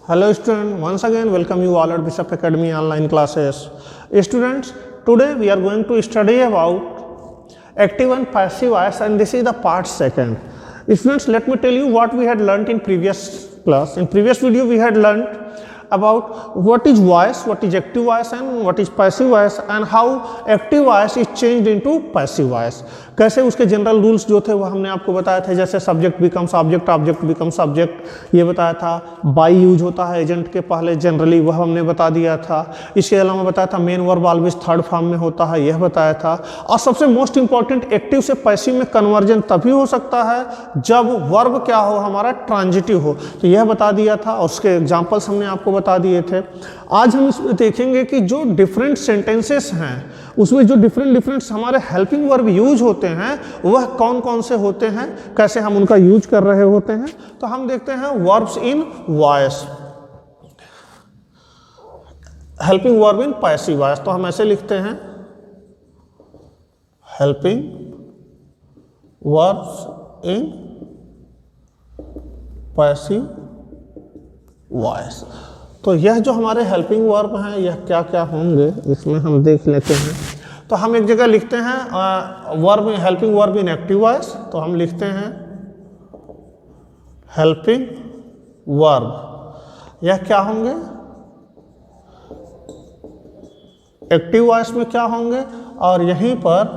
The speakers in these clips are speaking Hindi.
Hello student, once again welcome you all at Bishop Academy online classes. Students, today we are going to study about active and passive voice, and this is the part second. Students, let me tell you what we had learnt in previous class. In previous video we had learnt about what is voice, what is active voice and what is passive voice, and how active voice is changed into passive voice. कैसे उसके जनरल रूल्स जो थे वो हमने आपको बताया था, जैसे subject becomes object, object becomes subject, ये बताया था। बाई यूज होता है एजेंट के पहले जनरली, वह हमने बता दिया था। इसके अलावा बताया था main verb always third form में होता है, यह बताया था। और सबसे मोस्ट इंपॉर्टेंट, एक्टिव से पैसिव में कन्वर्जन तभी हो सकता है जब वर्ब क्या हो, हमारा ट्रांजिटिव हो, तो यह बता दिया था और उसके एग्जाम्पल्स हमने आपको बता दिए थे। आज हम इसमें देखेंगे कि जो डिफरेंट सेंटेंसेस हैं उसमें जो डिफरेंट हमारे हेल्पिंग वर्ब यूज होते हैं वह कौन कौन से होते हैं, कैसे हम उनका यूज कर रहे होते हैं। तो हम देखते हैं verbs in voice, helping verb in passive voice. तो हम ऐसे लिखते हैं helping verbs in passive voice. तो यह जो हमारे हेल्पिंग वर्ब हैं यह क्या क्या होंगे इसमें हम देख लेते हैं। तो हम एक जगह लिखते हैं verb helping verb in active voice, तो हम लिखते हैं हेल्पिंग वर्ब, यह क्या होंगे एक्टिव वॉइस में क्या होंगे, और यहीं पर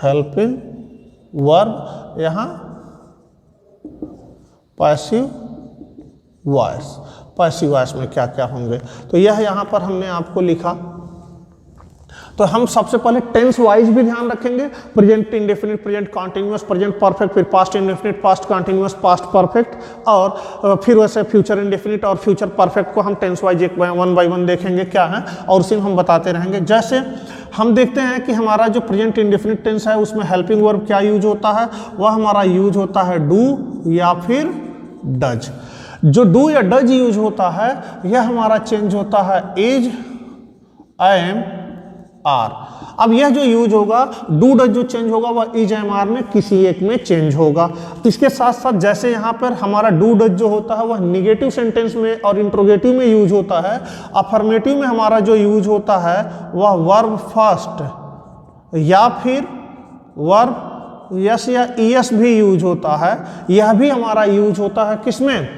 हेल्पिंग वर्ब यहाँ पैसिव वॉइस, पैसिव वॉइस में क्या क्या होंगे। तो यह यहाँ पर हमने आपको लिखा। तो हम सबसे पहले टेंस वाइज भी ध्यान रखेंगे, present indefinite, present continuous, present perfect, फिर past indefinite, past continuous, past perfect, और फिर वैसे फ्यूचर इंडेफिनिट और फ्यूचर परफेक्ट को हम tense wise one by one देखेंगे क्या है, और उसी में हम बताते रहेंगे। जैसे हम देखते हैं कि हमारा जो प्रेजेंट इंडेफिनिट टेंस है उसमें हेल्पिंग वर्ब क्या यूज होता है, वह हमारा यूज होता है डू या फिर डज। जो डू या डज यूज होता है यह हमारा चेंज होता है इज, एम, आर। अब यह जो यूज होगा डू डज जो चेंज होगा वह इज, एम, आर में किसी एक में चेंज होगा। इसके साथ साथ जैसे यहाँ पर हमारा डू डज जो होता है वह निगेटिव सेंटेंस में और इंट्रोगेटिव में यूज होता है। अफर्मेटिव में हमारा जो यूज होता है वह वर्ब फर्स्ट या फिर वर्ब यस या ईएस भी यूज होता है, यह भी हमारा यूज होता है किसमें,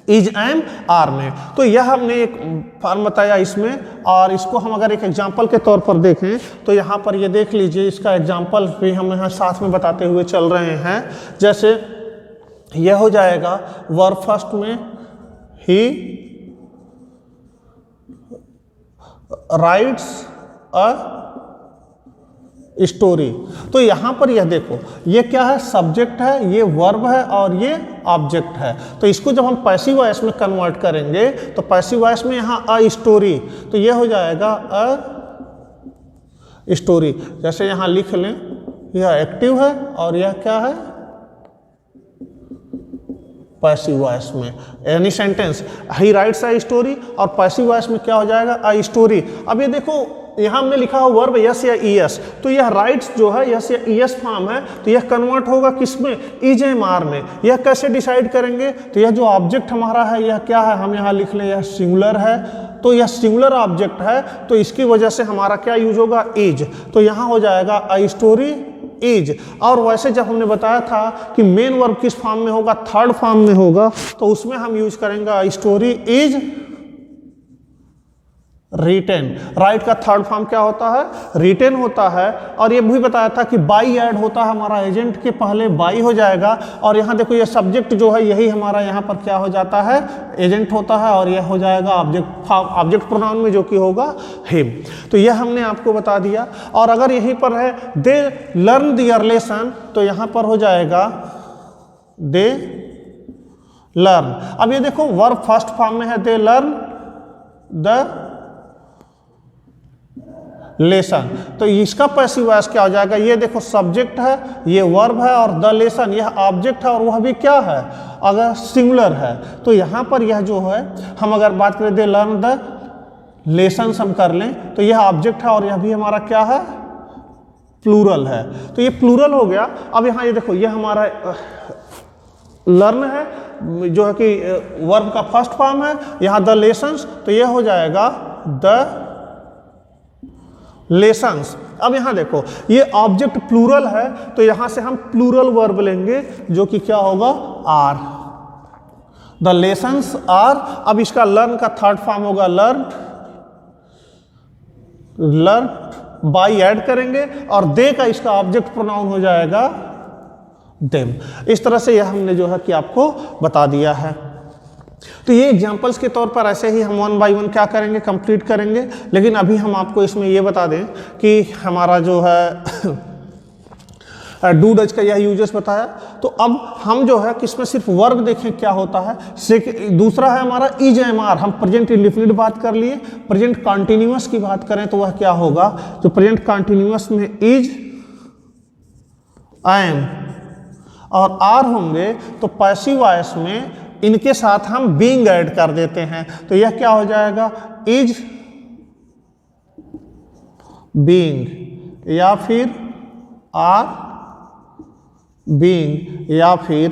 इज, एम, आर में। तो यह हमने एक फॉर्म बताया इसमें, और इसको हम अगर एक एग्जांपल के तौर पर देखें तो यहाँ पर ये देख लीजिए, इसका एग्जांपल भी हम यहाँ साथ में बताते हुए चल रहे हैं। जैसे यह हो जाएगा वर्ब फर्स्ट में ही राइट्स अ स्टोरी। तो यहां पर यह देखो, ये क्या है, सब्जेक्ट है, ये वर्ब है और ये ऑब्जेक्ट है। तो इसको जब हम पैसिव वॉइस में कन्वर्ट करेंगे तो पैसिव वॉइस में यहां अ स्टोरी, तो ये हो जाएगा अ स्टोरी। जैसे यहां लिख लें यह एक्टिव है और यह क्या है पैसिव वॉइस में। Any sentence he rights a story, और पैसिव वॉइस में क्या हो जाएगा अ स्टोरी। अब ये देखो यहाँ हमने लिखा हो वर्ब यस या ईएस, तो यह राइट्स जो है यस या ईएस फॉर्म है, तो यह कन्वर्ट होगा किसमें, इज, एम, आर में। यह कैसे डिसाइड करेंगे, तो यह जो ऑब्जेक्ट हमारा है यह क्या है, हम यहाँ लिख लें यह सिंगुलर है, तो यह सिंगुलर ऑब्जेक्ट है, तो इसकी वजह से हमारा क्या यूज होगा इज, तो यहाँ हो जाएगा अ स्टोरी इज। और वैसे जब हमने बताया था कि मेन वर्ब किस फॉर्म में होगा, थर्ड फॉर्म में होगा, तो उसमें हम यूज करेंगे a story is written. Write का थर्ड फॉर्म क्या होता है, रिटेन होता है। और ये भी बताया था कि बाई ऐड होता है, हमारा एजेंट के पहले बाई हो जाएगा, और यहाँ देखो ये सब्जेक्ट जो है यही हमारा यहाँ पर क्या हो जाता है, एजेंट होता है, और यह हो जाएगा ऑब्जेक्ट प्रोनाउन में जो कि होगा हिम। तो यह हमने आपको बता दिया। और अगर यहीं पर है दे लर्न दियर लेसन, तो यहाँ पर हो जाएगा दे लर्न। अब ये देखो वर्ब फर्स्ट फॉर्म में है दे लर्न द लेसन, तो इसका पैसिव वॉइस क्या हो जाएगा, ये देखो सब्जेक्ट है, ये वर्ब है, और द लेसन यह ऑब्जेक्ट है, और वह भी क्या है, अगर सिंगुलर है। तो यहाँ पर यह जो है हम अगर बात करें दे लर्न द लेसन हम कर लें, तो यह ऑब्जेक्ट है और यह भी हमारा क्या है, प्लूरल है। तो ये प्लूरल हो गया। अब यहाँ ये देखो, ये हमारा लर्न है, जो है कि वर्ब का फर्स्ट फॉर्म है, यहाँ द लेसन्स, तो ये हो जाएगा द लेसन्स। अब यहाँ देखो ये ऑब्जेक्ट प्लूरल है, तो यहाँ से हम प्लूरल वर्ब लेंगे जो कि क्या होगा, आर। The lessons are. अब इसका लर्न का थर्ड फॉर्म होगा लर्न, लर्न बाई ऐड करेंगे, और दे का इसका ऑब्जेक्ट प्रोनाउन हो जाएगा देम। इस तरह से यह हमने जो है कि आपको बता दिया है। तो ये एग्जांपल्स के तौर पर ऐसे ही हम वन बाय वन क्या करेंगे, कंप्लीट करेंगे। लेकिन अभी हम आपको इसमें ये बता दें कि हमारा जो है डू डज का यह यूजेस बताया। तो अब हम जो है कि इसमें सिर्फ वर्ब देखें क्या होता है। दूसरा है हमारा इज एम आर। हम प्रेजेंट इंडेफिनिट बात कर लिए। प्रेजेंट कॉन्टिन्यूअस की बात करें तो वह क्या होगा, जो प्रेजेंट कॉन्टिन्यूअस में इज, एम और आर होंगे, तो पैसिव वॉइस में इनके साथ हम बीइंग ऐड कर देते हैं। तो यह क्या हो जाएगा, इज बीइंग, या फिर आर बीइंग, या फिर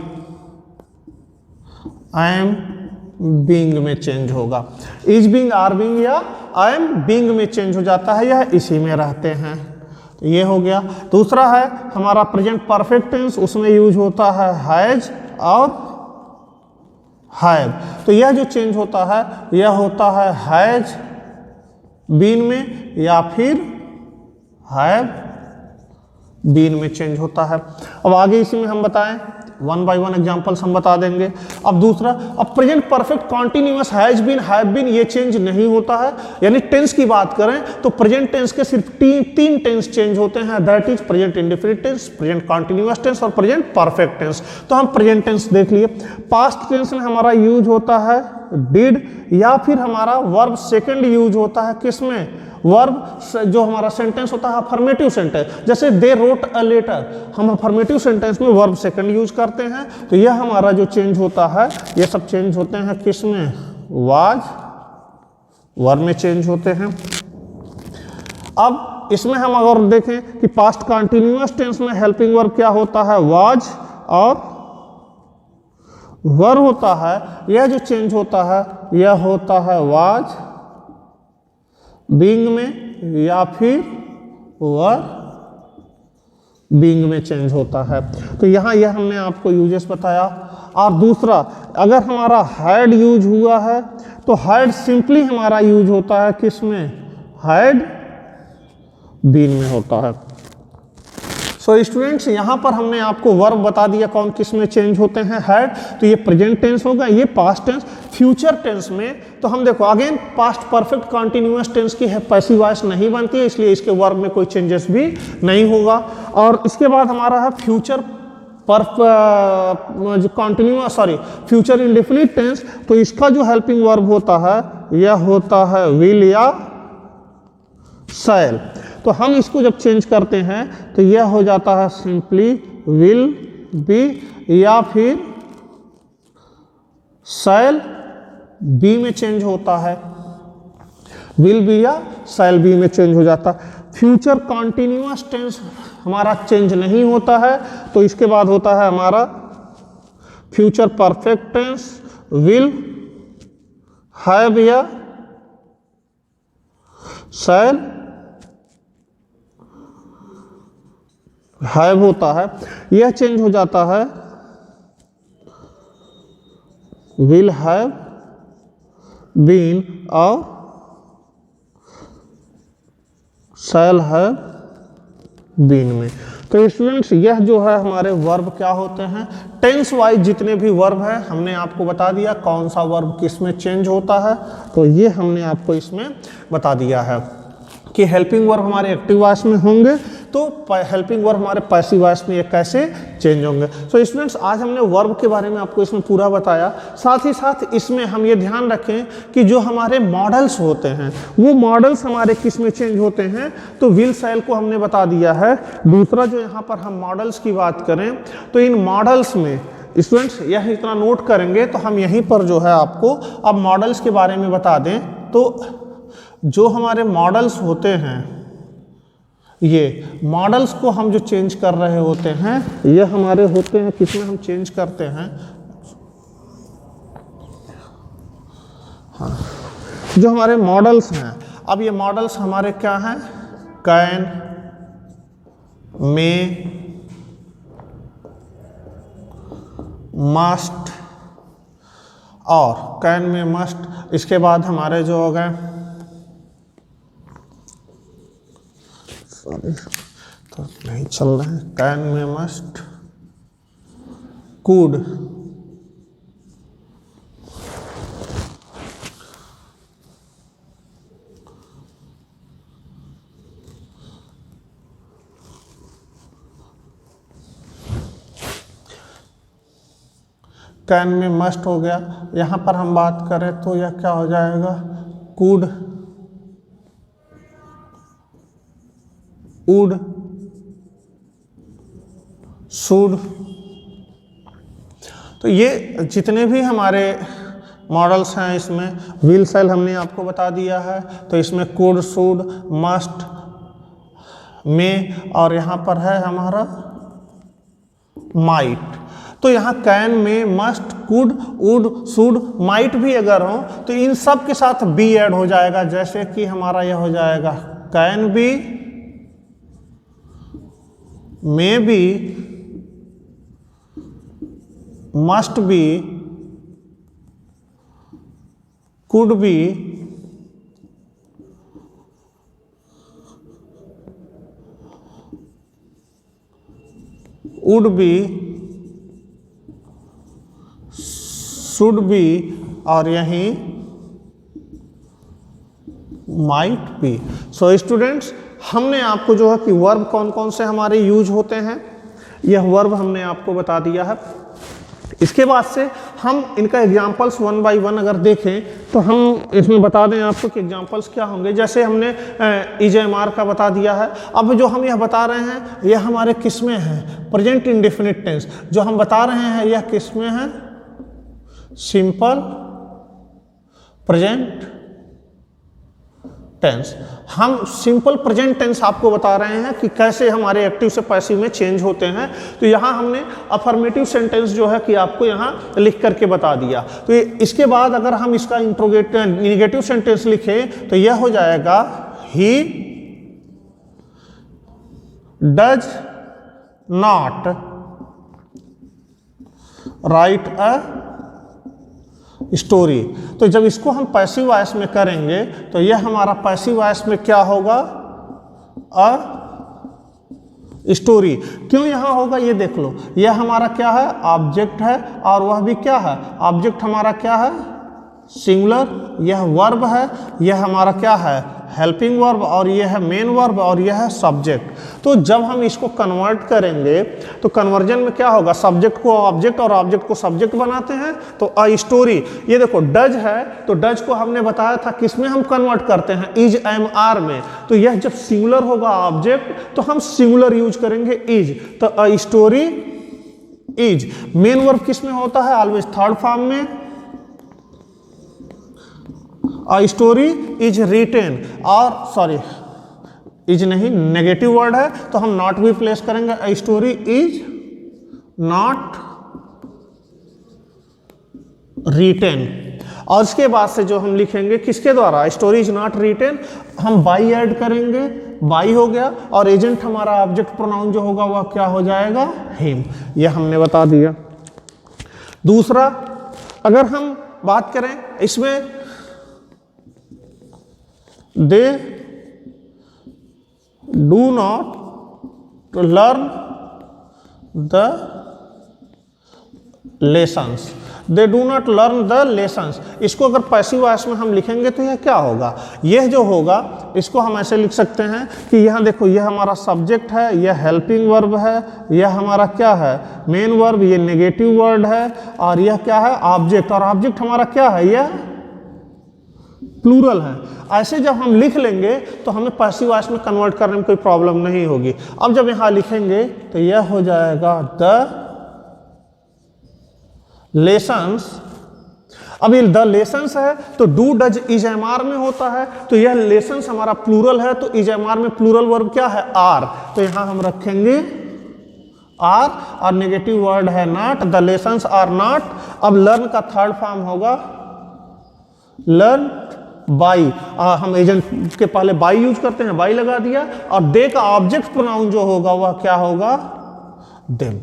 आई एम बीइंग में चेंज होगा। इज बीइंग, आर बीइंग या आई एम बीइंग में चेंज हो जाता है, यह इसी में रहते हैं। तो ये हो गया। दूसरा है हमारा प्रेजेंट परफेक्ट टेंस, उसमें यूज होता है हैज और हैव। तो यह जो चेंज होता है यह होता है हैज बीन में, या फिर हैव बीन में चेंज होता है। अब आगे इसी में हम बताएं, वन बाय वन एग्जांपल्स हम बता देंगे। अब दूसरा, अब present perfect continuous has been, have been, ये चेंज नहीं होता है। यानी टेंस की बात करें तो प्रेजेंट टेंस के सिर्फ तीन टेंस चेंज होते हैं, that is present indefinite tense, present continuous tense और प्रेजेंट परफेक्ट टेंस। तो हम प्रेजेंट टेंस देख लिए। पास्ट टेंस में हमारा यूज होता है डिड, या फिर हमारा वर्ब सेकंड यूज होता है किसमें, वर्ब जो हमारा सेंटेंस होता है अफर्मेटिव सेंटेंस, जैसे दे रोट अ लेटर, हम अफर्मेटिव सेंटेंस में वर्ब सेकंड यूज करते हैं। तो यह हमारा जो चेंज होता है, ये सब चेंज होते हैं किसमें, वाज, वर्ब में चेंज होते हैं। अब इसमें हम अगर देखें कि पास्ट कंटिन्यूअस टेंस में हेल्पिंग वर्ब क्या होता है, वाज और वर होता है। यह जो चेंज होता है यह होता है वाज बीइंग में, या फिर वर बीइंग में चेंज होता है। तो यहाँ यह हमने आपको यूजेस बताया। और दूसरा, अगर हमारा हैड यूज हुआ है तो हैड सिंपली हमारा यूज होता है किसमें, हैड बीन में होता है। सो स्टूडेंट्स, यहाँ पर हमने आपको वर्ब बता दिया कौन किस में चेंज होते हैं, हैड। तो ये प्रेजेंट टेंस होगा, ये पास्ट टेंस। फ्यूचर टेंस में तो हम देखो again past perfect continuous tense की है पैसिव वॉइस नहीं बनती है, इसलिए इसके वर्ब में कोई चेंजेस भी नहीं होगा। और इसके बाद हमारा है future continuous, sorry future indefinite tense. तो इसका जो हेल्पिंग वर्ब होता है यह होता है विल या शैल। तो हम इसको जब चेंज करते हैं तो यह हो जाता है सिंपली विल बी, या फिर शैल बी में चेंज होता है, विल बी या शैल बी में चेंज हो जाता है। फ्यूचर कॉन्टिन्यूअस टेंस हमारा चेंज नहीं होता है, तो इसके बाद होता है हमारा future perfect tense, will have या शैल हैव होता है। यह चेंज हो जाता है विल हैव बीन और शैल हैव बीन में। तो स्टूडेंट्स, यह जो है हमारे वर्ब क्या होते हैं, टेंस वाइज जितने भी वर्ब हैं हमने आपको बता दिया कौन सा वर्ब किस में चेंज होता है। तो ये हमने आपको इसमें बता दिया है कि हेल्पिंग वर्ब हमारे एक्टिव वॉइस में होंगे, तो हेल्पिंग वर्ब हमारे पैसिव वॉइस में ये कैसे चेंज होंगे। सो स्टूडेंट्स, आज हमने वर्ब के बारे में आपको इसमें पूरा बताया। साथ ही साथ इसमें हम ये ध्यान रखें कि जो हमारे मॉडल्स होते हैं वो मॉडल्स हमारे किस में चेंज होते हैं, तो विल शैल को हमने बता दिया है। दूसरा जो यहाँ पर हम मॉडल्स की बात करें तो इन मॉडल्स में स्टूडेंट्स यह इतना नोट करेंगे तो हम यहीं पर जो है आपको अब मॉडल्स के बारे में बता दें। तो जो हमारे मॉडल्स होते हैं, ये मॉडल्स को हम जो चेंज कर रहे होते हैं ये हमारे होते हैं किसमें हम चेंज करते हैं, हाँ, जो हमारे मॉडल्स हैं, अब ये मॉडल्स हमारे क्या हैं? कैन, मे, मस्ट और कैन में मस्ट। इसके बाद हमारे जो हो गए, सॉरी तो नहीं चल रहे हैं, कैन में मस्ट, कुड, कैन में मस्ट हो गया। यहाँ पर हम बात करें तो यह क्या हो जाएगा? Could, would, should. तो ये जितने भी हमारे मॉडल्स हैं, इसमें विल सेल हमने आपको बता दिया है, तो इसमें कुड, शुड, मस्ट, में, और यहाँ पर है हमारा माइट। तो यहाँ कैन, में, must, could, would, should, might भी अगर हो तो इन सब के साथ बी ऐड हो जाएगा। जैसे कि हमारा यह हो जाएगा can be, may be, must be, could be, would be, should be, और यहीं माइट बी। सो स्टूडेंट्स, हमने आपको जो है कि वर्ब कौन कौन से हमारे यूज होते हैं, यह वर्ब हमने आपको बता दिया है। इसके बाद से हम इनका एग्जाम्पल्स वन बाय वन अगर देखें तो हम इसमें बता दें आपको कि एग्जाम्पल्स क्या होंगे। जैसे हमने इज एम आर का बता दिया है। अब जो हम यह बता रहे हैं यह हमारे किस में है? Present indefinite tense. जो हम बता रहे हैं यह किस में है? Simple present tense. हम सिंपल प्रेजेंट टेंस आपको बता रहे हैं कि कैसे हमारे एक्टिव से पैसिव में चेंज होते हैं। तो यहाँ हमने अफर्मेटिव सेंटेंस जो है कि आपको यहाँ लिख करके बता दिया। तो इसके बाद अगर हम इसका निगेटिव सेंटेंस लिखें तो यह हो जाएगा he does not right a story. तो जब इसको हम पैसिव वॉइस में करेंगे तो यह हमारा पैसिव वॉइस में क्या होगा? A story. क्यों यहाँ होगा ये देख लो। यह हमारा क्या है? ऑब्जेक्ट है, और वह भी क्या है? ऑब्जेक्ट हमारा क्या है? सिंगुलर। यह वर्ब है, यह हमारा क्या है? हेल्पिंग वर्ब, और यह है मेन वर्ब, और यह है सब्जेक्ट। तो जब हम इसको कन्वर्ट करेंगे तो कन्वर्जन में क्या होगा? सब्जेक्ट को ऑब्जेक्ट और ऑब्जेक्ट को सब्जेक्ट बनाते हैं। तो अ स्टोरी, ये देखो डज है, तो डज को हमने बताया था किसमें हम कन्वर्ट करते हैं? इज एम आर में। तो यह जब सिंगुलर होगा ऑब्जेक्ट तो हम सिंगुलर यूज करेंगे इज। तो a story is. Main verb किसमें होता है? ऑलवेज थर्ड फॉर्म में। अ स्टोरी इज रिटेन, और सॉरी इज नहीं, नेगेटिव वर्ड है तो हम नॉट भी प्लेस करेंगे। A story is not written. और इसके बाद से जो हम लिखेंगे किसके द्वारा? स्टोरी इज नॉट रिटेन, हम बाई ऐड करेंगे, बाई हो गया, और एजेंट हमारा ऑब्जेक्ट प्रोनाउन जो होगा वह क्या हो जाएगा? हिम। यह हमने बता दिया। दूसरा, अगर हम बात करें इसमें they do not learn the lessons। they do not learn the lessons। इसको अगर पैसिव वॉइस में हम लिखेंगे तो यह क्या होगा? यह जो होगा इसको हम ऐसे लिख सकते हैं कि यहाँ देखो, यह हमारा सब्जेक्ट है, यह हेल्पिंग वर्ब है, यह हमारा क्या है? मेन वर्ब, ये नेगेटिव वर्ड है, और यह क्या है? ऑब्जेक्ट। और ऑब्जेक्ट हमारा क्या है? यह प्लूरल है। ऐसे जब हम लिख लेंगे तो हमें पैसिव वॉइस में कन्वर्ट करने में कोई प्रॉब्लम नहीं होगी। अब जब यहां लिखेंगे तो यह हो जाएगा द लेसन्स। अब ये द लेसन्स है तो do does is am are में होता है, तो यह लेसन्स हमारा प्लूरल है, तो इज एम आर में प्लूरल वर्ब क्या है? आर। तो यहां हम रखेंगे आर, और नेगेटिव वर्ड है not. The lessons are not. अब लर्न का थर्ड फॉर्म होगा लर्न बाई, हम एजेंट के पहले बाई यूज करते हैं, बाई लगा दिया, और दे का ऑब्जेक्ट प्रोनाउन जो होगा वह क्या होगा, देम।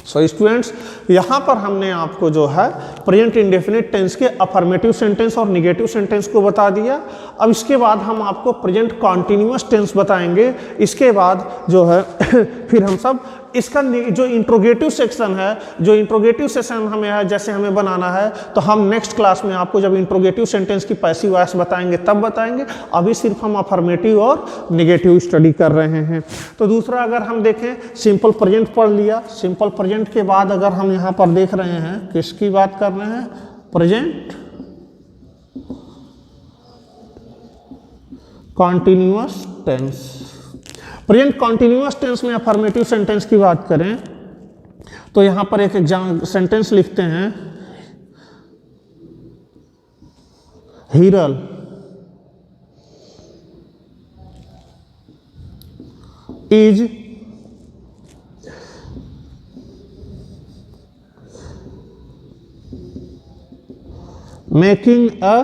सो स्टूडेंट्स, यहाँ पर हमने आपको जो है प्रेजेंट इंडेफिनिट टेंस के अफर्मेटिव सेंटेंस और निगेटिव सेंटेंस को बता दिया। अब इसके बाद हम आपको प्रेजेंट कॉन्टिन्यूअस टेंस बताएंगे। इसके बाद जो है फिर हम सब इसका जो इंट्रोगेटिव सेक्शन है, जो इंट्रोगेटिव सेक्शन हमें है, जैसे हमें बनाना है, तो हम नेक्स्ट क्लास में आपको जब इंट्रोगेटिव सेंटेंस की पैसिव वॉइस बताएंगे तब बताएंगे। अभी सिर्फ हम अफर्मेटिव और निगेटिव स्टडी कर रहे हैं। तो दूसरा अगर हम देखें, सिंपल प्रेजेंट पढ़ लिया। सिंपल प्रेजेंट के बाद अगर हम यहाँ पर देख रहे हैं, किसकी बात कर रहे हैं, present continuous tense. Present continuous tense में अफर्मेटिव सेंटेंस की बात करें तो यहां पर एक एग्जाम सेंटेंस लिखते हैं, Hiral is making a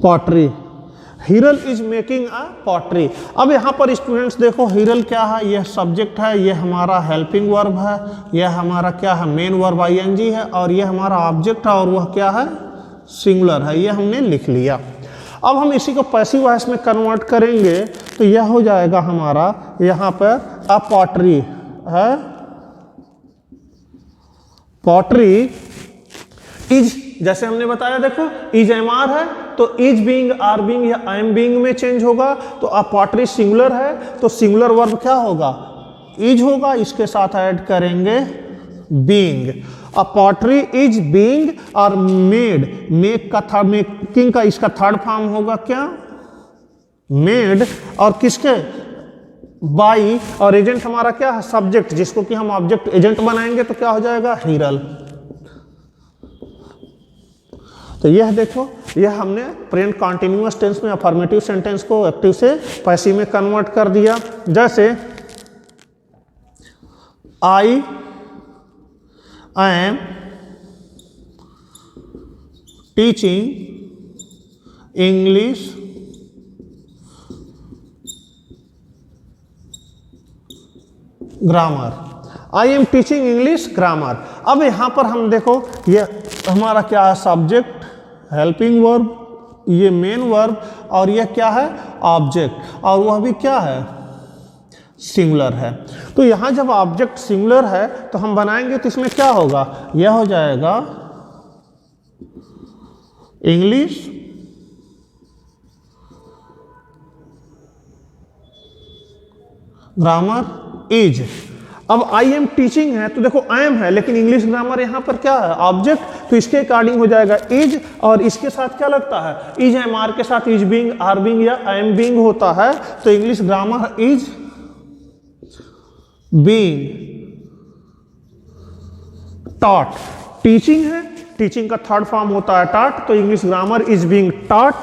pottery. Hiral is making a pottery. अब यहाँ पर स्टूडेंट्स देखो, हीरल क्या है, यह सब्जेक्ट है, यह हमारा हेल्पिंग वर्ब है, यह हमारा क्या है, मेन वर्ब आईएनजी है, और यह हमारा ऑब्जेक्ट है, और वह क्या है, सिंगुलर है। यह हमने लिख लिया। अब हम इसी को पैसिव वॉइस में कन्वर्ट करेंगे तो यह हो जाएगा हमारा यहाँ पर अ पॉटरी है, पॉटरी इज, जैसे हमने बताया देखो, इज एम आर है तो इज बीइंग, आर बीइंग या आई एम बीइंग में चेंज होगा। तो अ पॉटरी सिंगुलर है तो सिंगुलर वर्ब क्या होगा, इज होगा, इसके साथ ऐड करेंगे being. A pottery is being और मेड, मेक का थर्ड, मेकिंग का इसका थर्ड फॉर्म होगा क्या, मेड, और किसके, बाई, और एजेंट हमारा क्या है, सब्जेक्ट, जिसको कि हम ऑब्जेक्ट एजेंट बनाएंगे तो क्या हो जाएगा, हीरल। तो यह देखो, यह हमने प्रेजेंट कॉन्टिन्यूअस टेंस में अफर्मेटिव सेंटेंस को एक्टिव से पैसिव में कन्वर्ट कर दिया। जैसे I am teaching English grammar, I am teaching English grammar. अब यहां पर हम देखो, ये हमारा क्या है, सब्जेक्ट, हेल्पिंग वर्ब, ये मेन वर्ब, और यह क्या है, ऑब्जेक्ट, और वह भी क्या है, सिंगुलर है। तो यहां जब ऑब्जेक्ट सिंगुलर है तो हम बनाएंगे तो इसमें क्या होगा, यह हो जाएगा इंग्लिश ग्रामर इज। अब आई एम टीचिंग है तो देखो आई एम है, लेकिन इंग्लिश ग्रामर यहां पर क्या है, ऑब्जेक्ट, तो इसके अकॉर्डिंग हो जाएगा इज, और इसके साथ क्या लगता है, इज एम आर के साथ इज बीइंग, आर बीइंग या आई एम बीइंग होता है। तो English grammar is being taught. Teaching है, टीचिंग का थर्ड फॉर्म होता है टॉट, तो English grammar is being taught.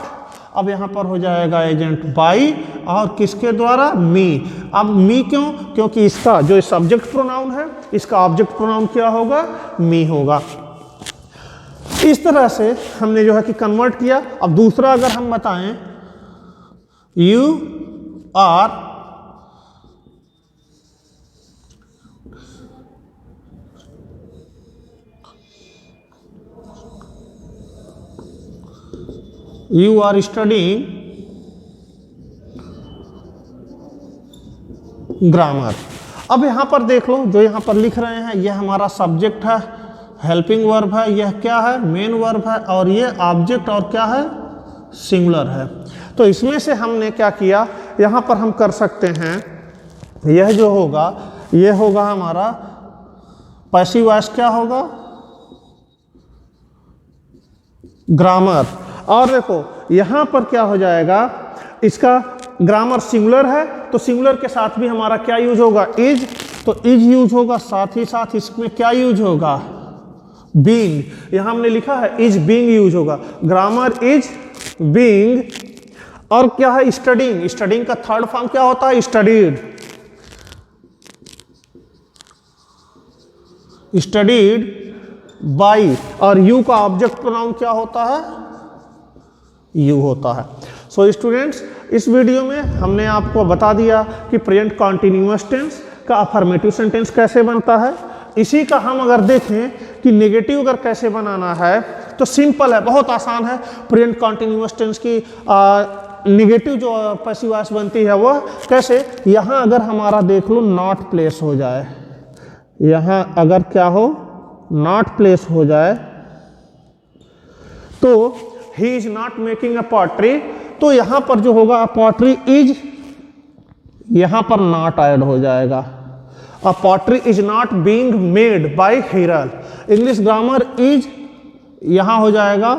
अब यहां पर हो जाएगा एजेंट बाई, और किसके द्वारा, मी। अब मी क्यों, क्योंकि इसका जो सब्जेक्ट प्रोनाउन है, इसका ऑब्जेक्ट प्रोनाउन क्या होगा, मी होगा। इस तरह से हमने जो है कि कन्वर्ट किया। अब दूसरा अगर हम बताएं, you are you are studying grammar. अब यहां पर देख लो, जो यहां पर लिख रहे हैं, यह हमारा सब्जेक्ट है, हेल्पिंग वर्ब है, यह क्या है, मेन वर्ब है, और यह ऑब्जेक्ट और क्या है, सिंगुलर है। तो इसमें से हमने क्या किया, यहां पर हम कर सकते हैं, यह जो होगा, यह होगा हमारा पैसिव वॉइस, क्या होगा, ग्रामर। और देखो यहां पर क्या हो जाएगा, इसका ग्रामर सिंगुलर है तो सिंगुलर के साथ भी हमारा क्या यूज होगा, इज, तो इज यूज होगा, साथ ही साथ इसमें क्या यूज होगा, बीइंग। यहां हमने लिखा है इज बीइंग यूज होगा, ग्रामर इज बीइंग। और क्या है, स्टडीइंग, स्टडीइंग का थर्ड फॉर्म क्या होता है, स्टडीड, स्टडीड बाई, और यू का ऑब्जेक्ट प्रोनाउन क्या होता है, यू होता है। सो स्टूडेंट्स, इस वीडियो में हमने आपको बता दिया कि प्रेजेंट कॉन्टिन्यूअस टेंस का अफर्मेटिव सेंटेंस कैसे बनता है। इसी का हम अगर देखें कि नेगेटिव अगर कैसे बनाना है तो सिंपल है, बहुत आसान है। प्रेजेंट कॉन्टिन्यूअस टेंस की नेगेटिव जो पैसिव वॉइस बनती है वह कैसे, यहाँ अगर हमारा देख लो नॉट प्लेस हो जाए, यहाँ अगर क्या हो नॉट प्लेस हो जाए तो he is not making a pottery, तो यहाँ पर जो होगा अ पॉटरी इज, यहाँ पर नॉट ऐड हो जाएगा। A pottery is not being made by Hiral, English grammar is यहाँ हो जाएगा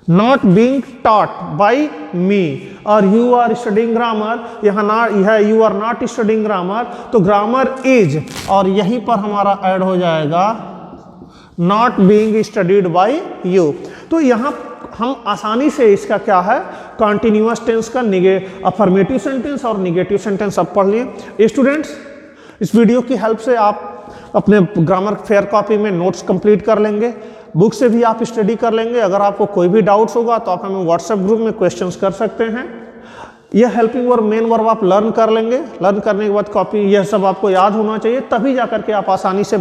not being taught by me, और यू आर स्टडिंग ग्रामर, यहाँ नॉट, यह you are not studying grammar, तो ग्रामर इज, और यहीं पर हमारा ऐड हो जाएगा not being studied by you. तो यहाँ हम आसानी से इसका क्या है कॉन्टिन्यूअस टेंस का अफर्मेटिव सेंटेंस और निगेटिव सेंटेंस सब पढ़ लिए। स्टूडेंट्स, इस वीडियो की हेल्प से आप अपने ग्रामर फेयर कॉपी में नोट्स कंप्लीट कर लेंगे, बुक से भी आप स्टडी कर लेंगे। अगर आपको कोई भी डाउट्स होगा तो आप हमें व्हाट्सएप ग्रुप में क्वेश्चंस कर सकते हैं। यह हेल्पिंग वर्ब, मेन वर्ब आप लर्न कर लेंगे। लर्न करने के बाद कॉपी यह सब आपको याद होना चाहिए, तभी जा करके आप आसानी से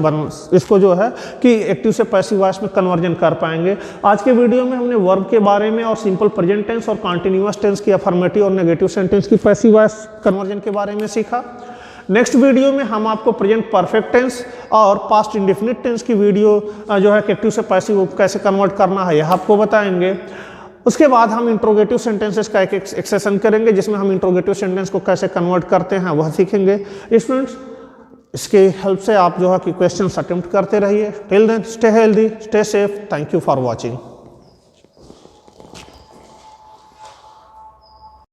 इसको जो है कि एक्टिव से पैसिव वॉइस में कन्वर्जन कर पाएंगे। आज के वीडियो में हमने वर्ब के बारे में और सिंपल प्रेजेंट टेंस और कॉन्टिन्यूअस टेंस की अफर्मेटिव और नेगेटिव सेंटेंस की पैसिव वॉइस कन्वर्जन के बारे में सीखा। नेक्स्ट वीडियो में हम आपको प्रेजेंट परफेक्ट टेंस और पास्ट इंडेफिनिट टेंस की वीडियो जो है एक्टिव से पैसिव कैसे कन्वर्ट करना है यह आपको बताएंगे। उसके बाद हम इंट्रोगेटिव सेंटेंसेस का एक सेशन करेंगे जिसमें हम इंट्रोगेटिव सेंटेंस को कैसे कन्वर्ट करते हैं वह सीखेंगे। स्टूडेंट्स, इसके हेल्प से आप जो है कि क्वेश्चंस अटेम्प्ट करते रहिए। Till then stay healthy, stay safe. Thank you for watching.